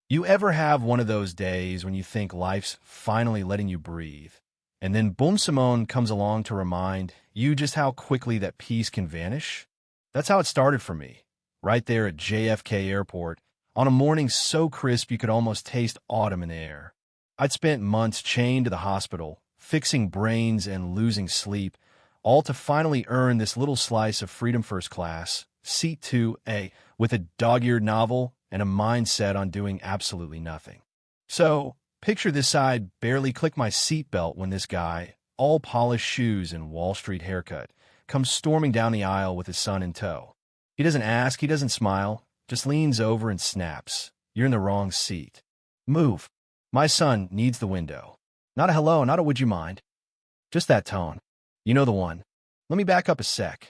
You ever have one of those days when you think life's finally letting you breathe, and then boom, Simone comes along to remind you just how quickly that peace can vanish? That's how it started for me, right there at JFK Airport, on a morning so crisp you could almost taste autumn in the air. I'd spent months chained to the hospital, fixing brains and losing sleep, all to finally earn this little slice of freedom first class, seat 2A, with a dog-eared novel and a mindset on doing absolutely nothing. So, picture this side barely click my seatbelt when this guy, all polished shoes and Wall Street haircut, comes storming down the aisle with his son in tow. He doesn't ask, he doesn't smile, just leans over and snaps. You're in the wrong seat. Move. My son needs the window. Not a hello, not a would you mind. Just that tone. You know the one. Let me back up a sec.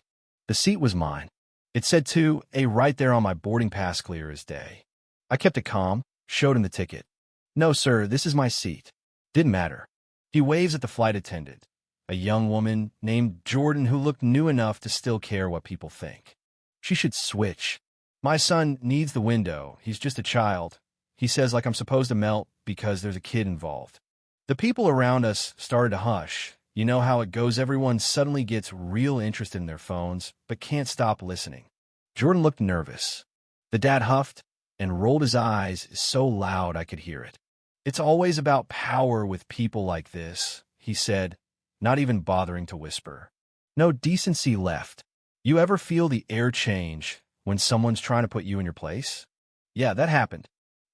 The seat was mine. It said 2A right there on my boarding pass, clear as day. I kept it calm, showed him the ticket. No, sir, this is my seat. Didn't matter. He waves at the flight attendant, a young woman named Jordan who looked new enough to still care what people think. She should switch. My son needs the window. He's just a child. He says like I'm supposed to melt because there's a kid involved. The people around us started to hush. You know how it goes, everyone suddenly gets real interested in their phones, but can't stop listening. Jordan looked nervous. The dad huffed and rolled his eyes so loud I could hear it. It's always about power with people like this, he said, not even bothering to whisper. No decency left. You ever feel the air change when someone's trying to put you in your place? Yeah, that happened.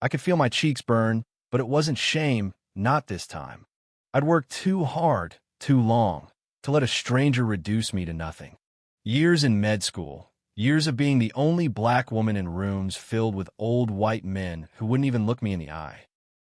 I could feel my cheeks burn, but it wasn't shame, not this time. I'd worked too hard, too long, to let a stranger reduce me to nothing. Years in med school, years of being the only black woman in rooms filled with old white men who wouldn't even look me in the eye.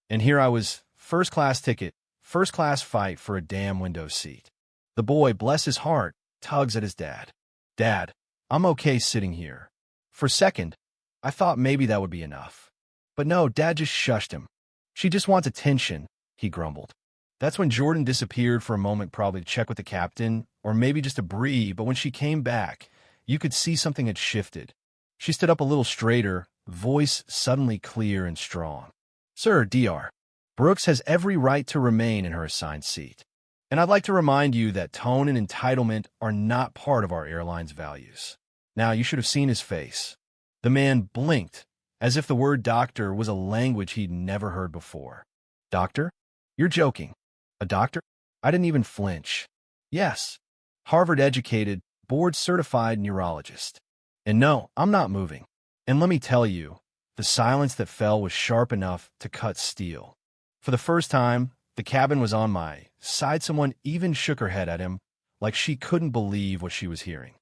And here I was, first-class ticket, first-class fight for a damn window seat. The boy, bless his heart, tugs at his dad. Dad, I'm okay sitting here. For a second, I thought maybe that would be enough. But no, Dad just shushed him. She just wants attention, he grumbled. That's when Jordan disappeared for a moment, probably to check with the captain, or maybe just to breathe, but when she came back, you could see something had shifted. She stood up a little straighter, voice suddenly clear and strong. Sir, Dr. Brooks has every right to remain in her assigned seat. And I'd like to remind you that tone and entitlement are not part of our airline's values. Now, you should have seen his face. The man blinked, as if the word doctor was a language he'd never heard before. Doctor? You're joking. A doctor? I didn't even flinch. Yes. Harvard-educated, board-certified neurologist. And no, I'm not moving. And let me tell you, the silence that fell was sharp enough to cut steel. For the first time, the cabin was on my side. Someone even shook her head at him, like she couldn't believe what she was hearing.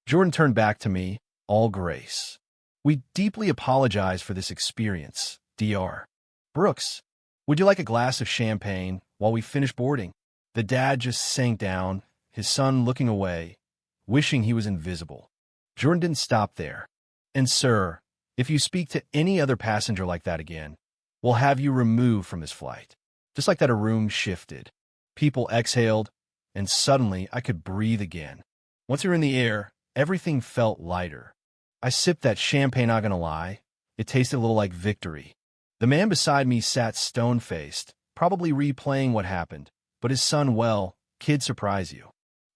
Jordan turned back to me, all grace. We deeply apologize for this experience, Dr. Brooks. Would you like a glass of champagne while we finish boarding? The dad just sank down, his son looking away, wishing he was invisible. Jordan didn't stop there. And sir, if you speak to any other passenger like that again, we'll have you removed from this flight. Just like that, a room shifted. People exhaled, and suddenly I could breathe again. Once you're in the air, everything felt lighter. I sipped that champagne, not gonna lie. It tasted a little like victory. The man beside me sat stone-faced, probably replaying what happened, but his son, well, kid surprise you.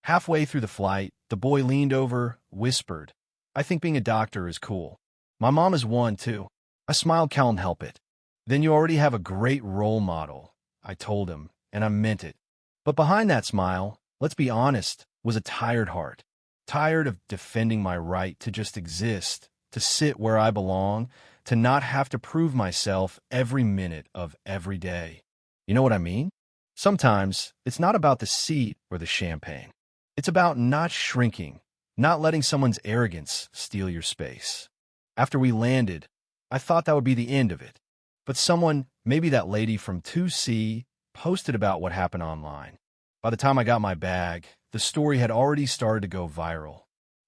Halfway through the flight, the boy leaned over, whispered, I think being a doctor is cool. My mom is one, too. I smiled, can't help it. Then you already have a great role model, I told him, and I meant it. But behind that smile, let's be honest, was a tired heart. Tired of defending my right to just exist, to sit where I belong, to not have to prove myself every minute of every day. You know what I mean? Sometimes, it's not about the seat or the champagne. It's about not shrinking, not letting someone's arrogance steal your space. After we landed, I thought that would be the end of it. But someone, maybe that lady from 2C, posted about what happened online. By the time I got my bag, the story had already started to go viral.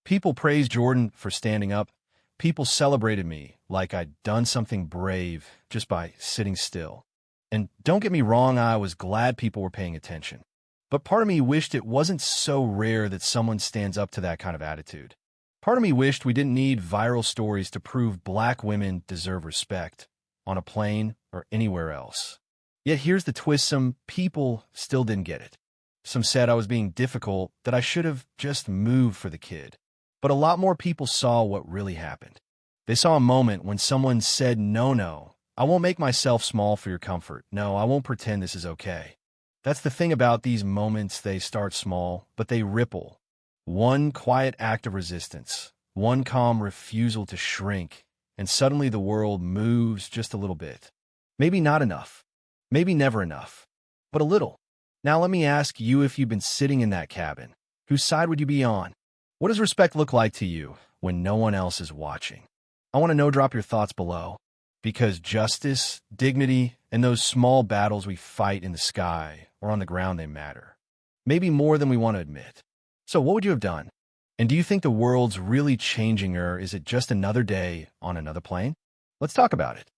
People praised Jordan for standing up. People celebrated me like I'd done something brave just by sitting still. And don't get me wrong, I was glad people were paying attention. But part of me wished it wasn't so rare that someone stands up to that kind of attitude. Part of me wished we didn't need viral stories to prove black women deserve respect. on a plane, or anywhere else. Yet here's the twist: some people still didn't get it. Some said I was being difficult, that I should have just moved for the kid. But a lot more people saw what really happened. They saw a moment when someone said, no, I won't make myself small for your comfort. No, I won't pretend this is okay. That's the thing about these moments. They start small, but they ripple. One quiet act of resistance, one calm refusal to shrink, and suddenly the world moves just a little bit. Maybe not enough, maybe never enough, but a little. Now let me ask you, if you've been sitting in that cabin, whose side would you be on? What does respect look like to you when no one else is watching? I want to know. Drop your thoughts below. Because justice, dignity, and those small battles we fight in the sky or on the ground, they matter. Maybe more than we want to admit. So what would you have done? And do you think the world's really changing, or is it just another day on another plane? Let's talk about it.